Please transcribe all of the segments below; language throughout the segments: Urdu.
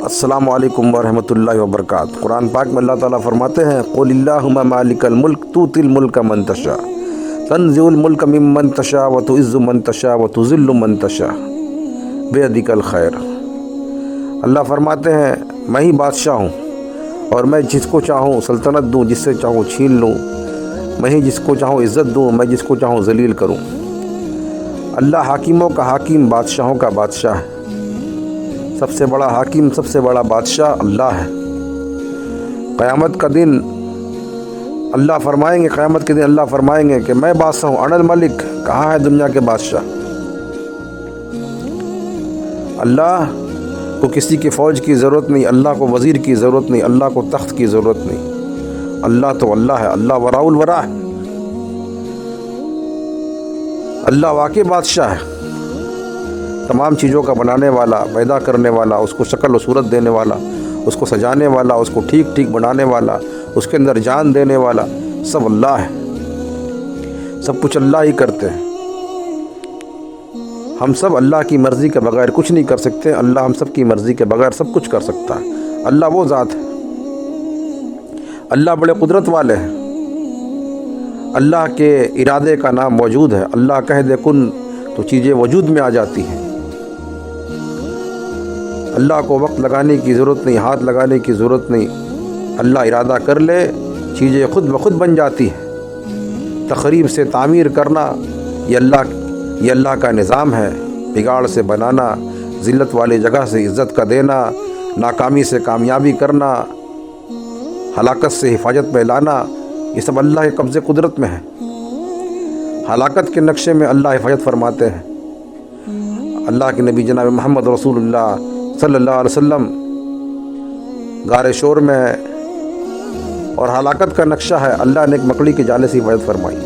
السلام علیکم ورحمۃ اللہ وبرکاتہ۔ قرآن پاک میں اللہ تعالیٰ فرماتے ہیں قل اللہم مالک الملک تؤتی الملک من تشاء تنزع الملک ممن تشاء وتعز من تشاء وتذل من تشاء بیدک الخیر۔ اللہ فرماتے ہیں میں ہی بادشاہ ہوں اور میں جس کو چاہوں سلطنت دوں، جس سے چاہوں چھین لوں، میں ہی جس کو چاہوں عزت دوں، میں جس کو چاہوں ذلیل کروں۔ اللہ حاکموں کا حاکم، بادشاہوں کا بادشاہ ہے۔ سب سے بڑا حاکم، سب سے بڑا بادشاہ اللہ ہے۔ قیامت کا دن اللہ فرمائیں گے، قیامت کے دن اللہ فرمائیں گے کہ میں بادشاہ ہوں، انا الملک، کہاں ہے دنیا کے بادشاہ؟ اللہ کو کسی کی فوج کی ضرورت نہیں، اللہ کو وزیر کی ضرورت نہیں، اللہ کو تخت کی ضرورت نہیں۔ اللہ تو اللہ ہے، اللہ وراء الورا ہے، اللہ واقعی بادشاہ ہے، تمام چیزوں کا بنانے والا، پیدا کرنے والا، اس کو شکل و صورت دینے والا، اس کو سجانے والا، اس کو ٹھیک ٹھیک بنانے والا، اس کے اندر جان دینے والا، سب اللہ ہے۔ سب کچھ اللہ ہی کرتے ہیں۔ ہم سب اللہ کی مرضی کے بغیر کچھ نہیں کر سکتے، اللہ ہم سب کی مرضی کے بغیر سب کچھ کر سکتا ہے۔ اللہ وہ ذات ہے، اللہ بڑے قدرت والے ہیں۔ اللہ کے ارادے کا نام موجود ہے، اللہ کہہ دے کن تو چیزیں وجود میں آ جاتی ہیں۔ اللہ کو وقت لگانے کی ضرورت نہیں، ہاتھ لگانے کی ضرورت نہیں، اللہ ارادہ کر لے چیزیں خود بخود بن جاتی ہیں۔ تخریب سے تعمیر کرنا یہ اللہ کا نظام ہے۔ بگاڑ سے بنانا، ذلت والی جگہ سے عزت کا دینا، ناکامی سے کامیابی کرنا، ہلاکت سے حفاظت میں لانا، یہ سب اللہ کے قبضے قدرت میں ہے۔ ہلاکت کے نقشے میں اللہ حفاظت فرماتے ہیں۔ اللہ کے نبی جناب محمد رسول اللہ صلی اللہ علیہ وسلم غار شور میں ہے اور ہلاکت کا نقشہ ہے، اللہ نے ایک مکڑی کے جالے سے حفاظت فرمائی۔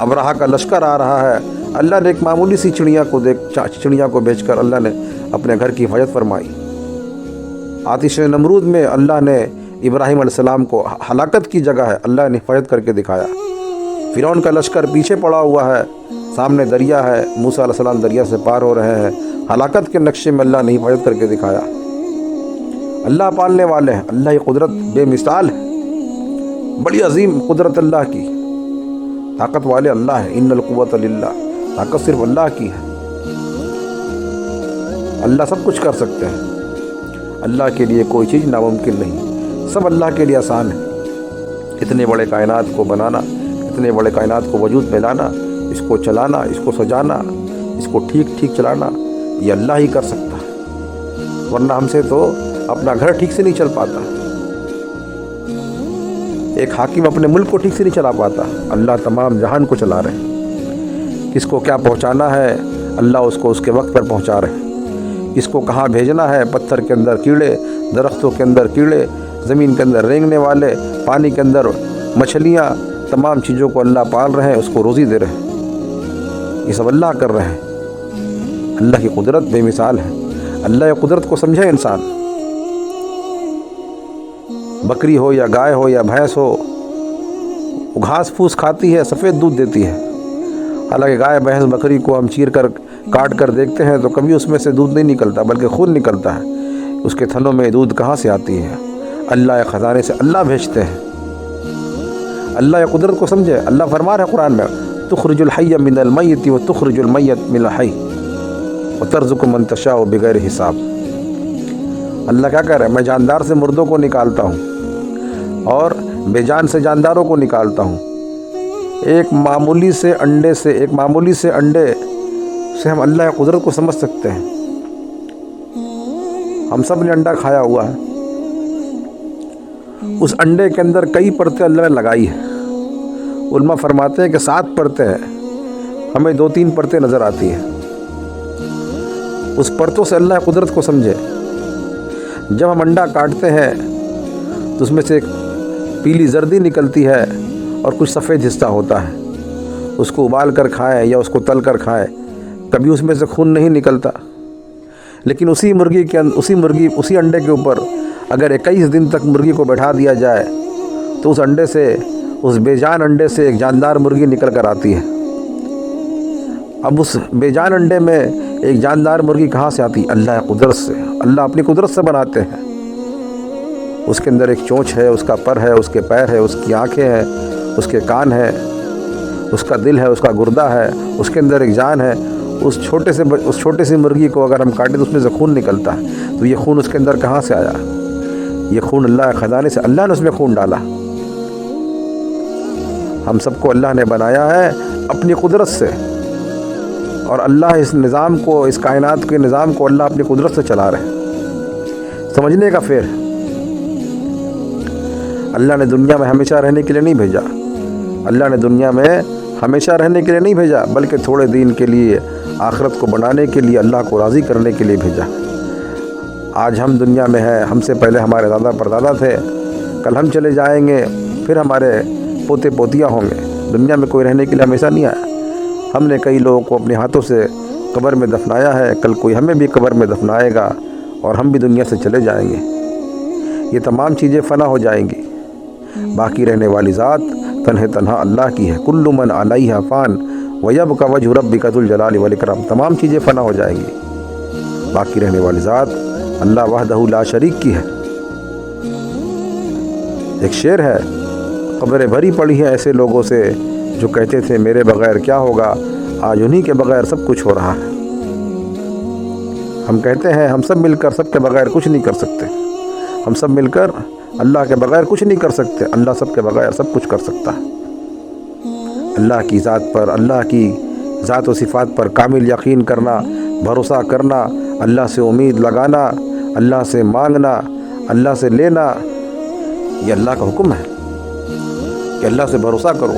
ابرہہ کا لشکر آ رہا ہے، اللہ نے ایک معمولی سی چڑیا کو بیچ کر اللہ نے اپنے گھر کی حفاظت فرمائی۔ آتش نمرود میں اللہ نے ابراہیم علیہ السلام کو، ہلاکت کی جگہ ہے، اللہ نے حفاظت کر کے دکھایا۔ فرعون کا لشکر پیچھے پڑا ہوا ہے، سامنے دریا ہے، موسیٰ علیہ السلام دریا سے پار ہو رہے ہیں، ہلاکت کے نقشے میں اللہ نے حفاظت کر کے دکھایا۔ اللہ پالنے والے ہیں، اللہ کی قدرت بے مثال ہے، بڑی عظیم قدرت اللہ کی، طاقت والے اللہ ہے۔ ان القوت للہ، طاقت صرف اللہ کی ہے۔ اللہ سب کچھ کر سکتے ہیں، اللہ کے لیے کوئی چیز ناممکن نہیں، سب اللہ کے لیے آسان ہے۔ اتنے بڑے کائنات کو بنانا، اتنے بڑے کائنات کو وجود میں لانا، اس کو چلانا، اس کو سجانا، اس کو ٹھیک ٹھیک چلانا، یہ اللہ ہی کر سکتا ہے، ورنہ ہم سے تو اپنا گھر ٹھیک سے نہیں چل پاتا۔ ایک حاکم اپنے ملک کو ٹھیک سے نہیں چلا پاتا، اللہ تمام جہان کو چلا رہے ہیں۔ کس کو کیا پہنچانا ہے، اللہ اس کو اس کے وقت پر پہنچا رہے ہیں۔ کس کو کہاں بھیجنا ہے، پتھر کے اندر کیڑے، درختوں کے اندر کیڑے، زمین کے اندر رینگنے والے، پانی کے اندر مچھلیاں، تمام چیزوں کو اللہ پال رہے ہیں، اس کو روزی دے رہے ہیں۔ یہ سب اللہ کر رہے ہیں۔ اللہ کی قدرت بے مثال ہے۔ اللہ کی قدرت کو سمجھے انسان، بکری ہو یا گائے ہو یا بھینس ہو، وہ گھاس پھوس کھاتی ہے، سفید دودھ دیتی ہے۔ حالانکہ گائے بھینس بکری کو ہم چیر کر کاٹ کر دیکھتے ہیں تو کبھی اس میں سے دودھ نہیں نکلتا بلکہ خون نکلتا ہے۔ اس کے تھنوں میں دودھ کہاں سے آتی ہے؟ اللہ کے خزانے سے اللہ بھیجتے ہیں۔ اللہ کی قدرت کو سمجھے۔ اللہ فرما رہے ہیں قرآن میں تخرج الحی من المیت وتخرج المیت من الحی وترزق من تشاء بغیر حساب۔ اللہ کیا کہہ رہے ہیں؟ میں جاندار سے مردوں کو نکالتا ہوں اور بے جان سے جانداروں کو نکالتا ہوں۔ ایک معمولی سے انڈے سے ہم اللہ کی قدرت کو سمجھ سکتے ہیں۔ ہم سب نے انڈا کھایا ہوا ہے، اس انڈے کے اندر کئی پرتیں اللہ نے لگائی ہیں۔ علماء فرماتے ہیں کہ 7 پرتیں ہیں، ہمیں 2-3 پرتیں نظر آتی ہیں۔ اس پرتوں سے اللہ کی قدرت کو سمجھے۔ جب ہم انڈا کاٹتے ہیں تو اس میں سے ایک پیلی زردی نکلتی ہے اور کچھ سفید حصہ ہوتا ہے۔ اس کو ابال کر کھائیں یا اس کو تل کر کھائیں، کبھی اس میں سے خون نہیں نکلتا۔ لیکن اسی انڈے کے اوپر اگر 21 دن تک مرغی کو بیٹھا دیا جائے تو اس بے جان انڈے سے ایک جاندار مرغی نکل کر آتی ہے۔ اب اس بے جان انڈے میں ایک جاندار مرغی کہاں سے آتی؟ اللہ قدرت سے، اللہ اپنی قدرت سے بناتے ہیں۔ اس کے اندر ایک چونچ ہے، اس کا پر ہے، اس کے پیر ہے، اس کی آنکھیں ہیں، اس کے کان ہیں، اس کا دل ہے، اس کا گردہ ہے، اس کے اندر ایک جان ہے۔ اس چھوٹے سی مرغی کو اگر ہم کاٹیں تو اس میں سے خون نکلتا ہے، تو یہ خون اس کے اندر کہاں سے آیا؟ یہ خون اللہ کے خزانے سے، اللہ نے اس میں خون ڈالا۔ ہم سب کو اللہ نے بنایا ہے اپنی قدرت سے، اور اللہ اس نظام کو، اس کائنات کے نظام کو اللہ اپنی قدرت سے چلا رہے ہیں۔ سمجھنے کا پھر اللہ نے دنیا میں ہمیشہ رہنے کے لیے نہیں بھیجا، اللہ نے دنیا میں ہمیشہ رہنے کے لیے نہیں بھیجا، بلکہ تھوڑے دن کے لیے آخرت کو بنانے کے لیے، اللہ کو راضی کرنے کے لیے بھیجا۔ آج ہم دنیا میں ہیں، ہم سے پہلے ہمارے دادا پردادا تھے، کل ہم چلے جائیں گے، پھر ہمارے پوتے پوتیاں ہوں گے۔ دنیا میں کوئی رہنے کے لیے ہمیشہ نہیں آیا۔ ہم نے کئی لوگوں کو اپنے ہاتھوں سے قبر میں دفنایا ہے، کل کوئی ہمیں بھی قبر میں دفنائے گا اور ہم بھی دنیا سے چلے جائیں گے۔ یہ تمام چیزیں فنا ہو جائیں گی، باقی رہنے والی ذات تنہا اللہ کی ہے۔ کل من علیہا فان ویبقی وجہ ربک ذو الجلال والاکرام۔ تمام چیزیں فنا ہو جائیں گی، باقی رہنے والی ذات اللہ وحدہ لا شریک کی ہے۔ ایک شعر ہے، قبریں بھری پڑی ہیں ایسے لوگوں سے جو کہتے تھے میرے بغیر کیا ہوگا، آج انہی کے بغیر سب کچھ ہو رہا ہے۔ ہم کہتے ہیں ہم سب مل کر سب کے بغیر کچھ نہیں کر سکتے، ہم سب مل کر اللہ کے بغیر کچھ نہیں کر سکتے، اللہ سب کے بغیر سب کچھ کر سکتا ہے۔ اللہ کی ذات پر، اللہ کی ذات و صفات پر کامل یقین کرنا، بھروسہ کرنا، اللہ سے امید لگانا، اللہ سے مانگنا، اللہ سے لینا، یہ اللہ کا حکم ہے کہ اللہ سے بھروسہ کرو،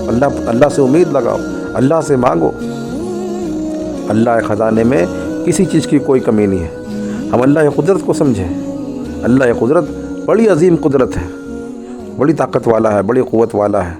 اللہ سے امید لگاؤ، اللہ سے مانگو۔ اللہ کے خزانے میں کسی چیز کی کوئی کمی نہیں ہے۔ ہم اللہ کی قدرت کو سمجھیں، اللہ کی قدرت بڑی عظیم قدرت ہے، بڑی طاقت والا ہے، بڑی قوت والا ہے۔